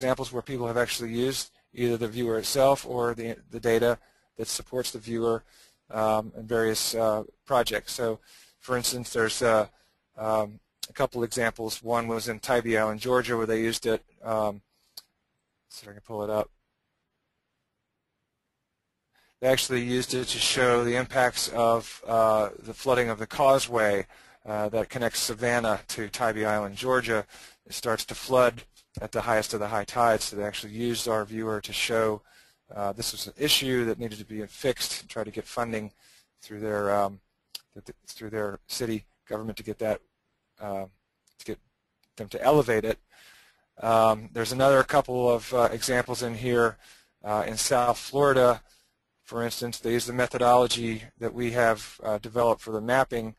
examples where people have actually used either the viewer itself or the data that supports the viewer in various projects. So, for instance, there's a couple examples. One was in Tybee Island, Georgia, where they used it. See if I can pull it up. They actually used it to show the impacts of the flooding of the causeway that connects Savannah to Tybee Island, Georgia. It starts to flood at the highest of the high tides, so they actually used our viewer to show this was an issue that needed to be fixed and try to get funding through their city government to get that to get them to elevate it. There's another couple of examples in here in South Florida. For instance, they use the methodology that we have developed for the mapping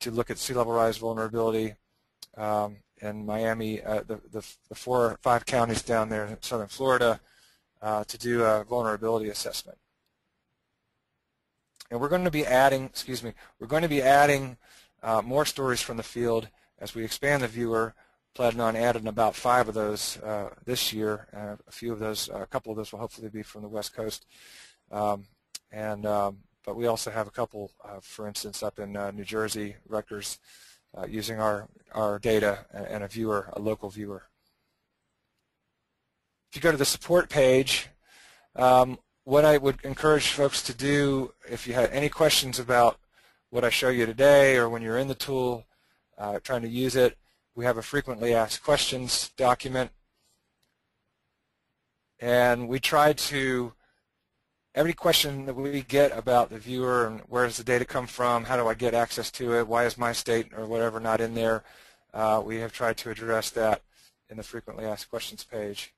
to look at sea level rise vulnerability in Miami, the 4 or 5 counties down there in southern Florida, to do a vulnerability assessment. And we're going to be adding, more stories from the field as we expand the viewer. Planning on adding about 5 of those this year. A couple of those will hopefully be from the West Coast. But we also have a couple, for instance, up in New Jersey, Rutgers, using our data and a local viewer. If you go to the support page, what I would encourage folks to do, if you had any questions about what I show you today or when you're in the tool trying to use it, we have a frequently asked questions document. And we try to, every question that we get about the viewer and where does the data come from, how do I get access to it, why is my state or whatever not in there, we have tried to address that in the frequently asked questions page.